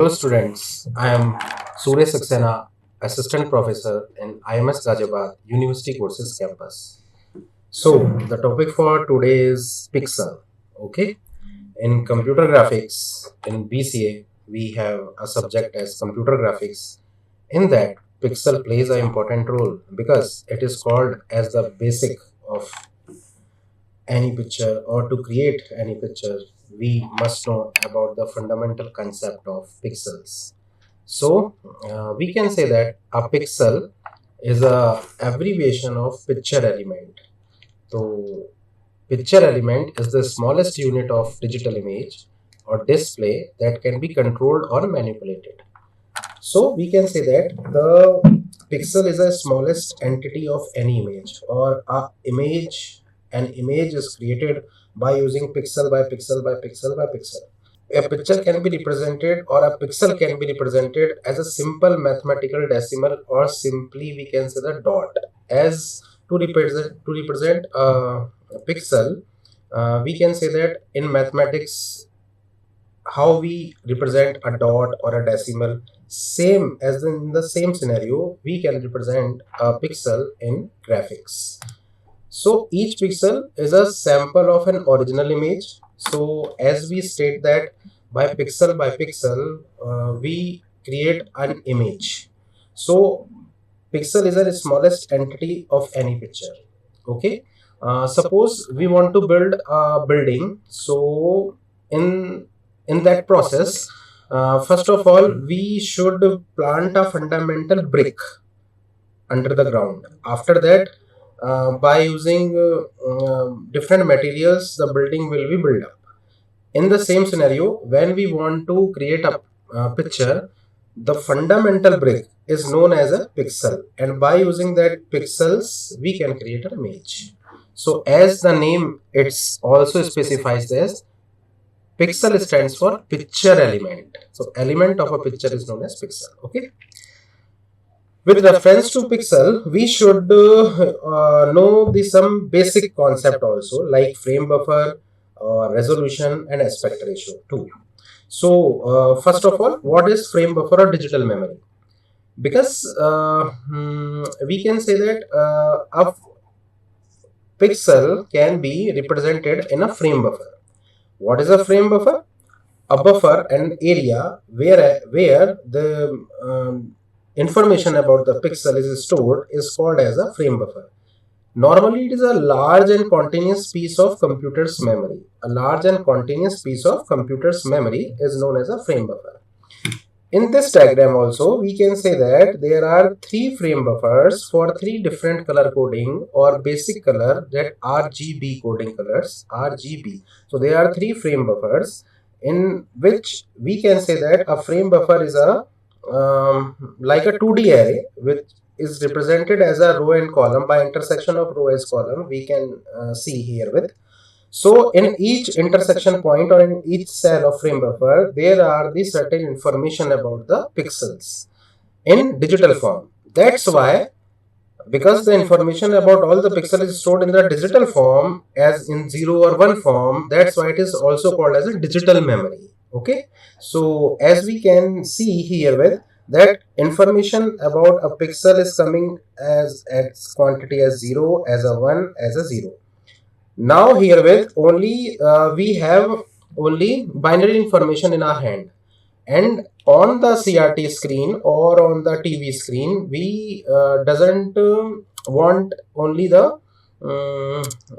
Hello students, I am Surya Saxena, Assistant Professor in IMS Ghaziabad University Courses Campus. So the topic for today is Pixel. Okay, in computer graphics in BCA we have a subject as computer graphics. In that, pixel plays an important role because it is called as the basic of any picture, or to create any picture we must know about the fundamental concept of pixels. So we can say that a pixel is a abbreviation of picture element. So picture element is the smallest unit of digital image or display that can be controlled or manipulated. So we can say that the pixel is the smallest entity of any image, or a image. An image is created by using pixel by pixel by pixel by pixel. A picture can be represented, or a pixel can be represented as a simple mathematical decimal, or simply we can say the dot. As to represent a pixel, we can say that in mathematics how we represent a dot or a decimal, same as in the same scenario we can represent a pixel in graphics. So each pixel is a sample of an original image. So as we state that by pixel, we create an image. So pixel is the smallest entity of any picture. Okay. Suppose we want to build a building. So in that process, first of all, we should plant a fundamental brick under the ground. After that, by using different materials, the building will be built up. In the same scenario, when we want to create a picture, the fundamental brick is known as a pixel, and by using that pixels, we can create an image. So, as the name it's also specifies this, pixel stands for picture element. So, element of a picture is known as pixel. Okay. With reference to pixel, we should know some basic concept also, like frame buffer, resolution, and aspect ratio too. So, first of all, what is frame buffer or digital memory? Because we can say that a pixel can be represented in a frame buffer. What is a frame buffer? A buffer, an area where the information about the pixel is stored, is called as a frame buffer. Normally, it is a large and continuous piece of computer's memory. A large and continuous piece of computer's memory is known as a frame buffer. In this diagram also, we can say that there are three frame buffers for three different color coding or basic color, that RGB coding colors, RGB. So there are three frame buffers in which we can say that a frame buffer is a like a 2D array which is represented as a row and column by intersection of row as column. We can see here with. So in each intersection point or in each cell of frame buffer, there are the certain information about the pixels in digital form. That's why, because the information about all the pixels is stored in the digital form as in 0 or 1 form, that's why it is also called as a digital memory. Okay. So as we can see here with that, information about a pixel is coming as quantity as 0, as a 1, as a 0. Now herewith only we have only binary information in our hand, and on the CRT screen or on the TV screen we doesn't want only the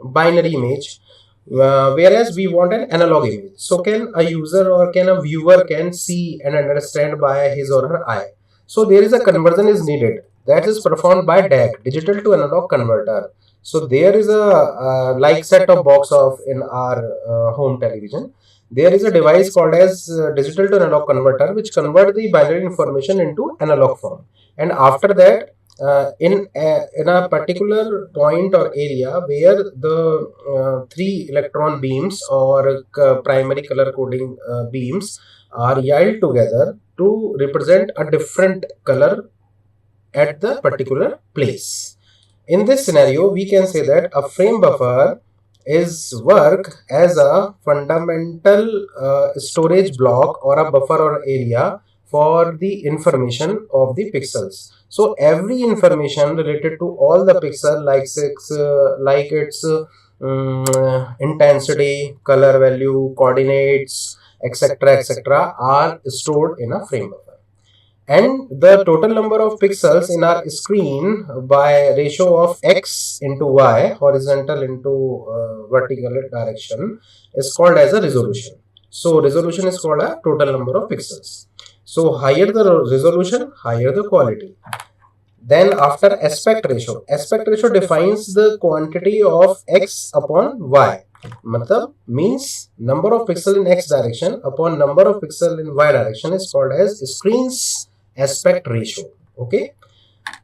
binary image, whereas we want an analog image. So can a user or can a viewer can see and understand by his or her eye. So there is a conversion is needed that is performed by DAC, digital to analog converter. So there is a like set of box of in our home television. There is a device called as digital to analog converter which convert the binary information into analog form. And after that, in a particular point or area where the three electron beams or primary color coding beams are yield together to represent a different color at the particular place. In this scenario, we can say that a frame buffer is work as a fundamental storage block or a buffer or area for the information of the pixels. So every information related to all the pixel, like its intensity, color value, coordinates, etc., are stored in a frame buffer. And the total number of pixels in our screen by ratio of x into y, horizontal into vertical direction, is called as a resolution. So resolution is called a total number of pixels. So higher the resolution, higher the quality. Then after aspect ratio defines the quantity of x upon y. Matlab means number of pixel in x direction upon number of pixel in y direction is called as screen's aspect ratio. Okay.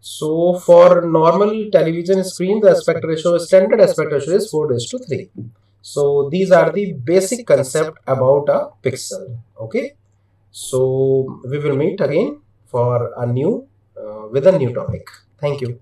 So for normal television screen, the aspect ratio, standard aspect ratio is 4:3. So these are the basic concept about a pixel. Okay. So we will meet again for a new with a new topic. Thank you.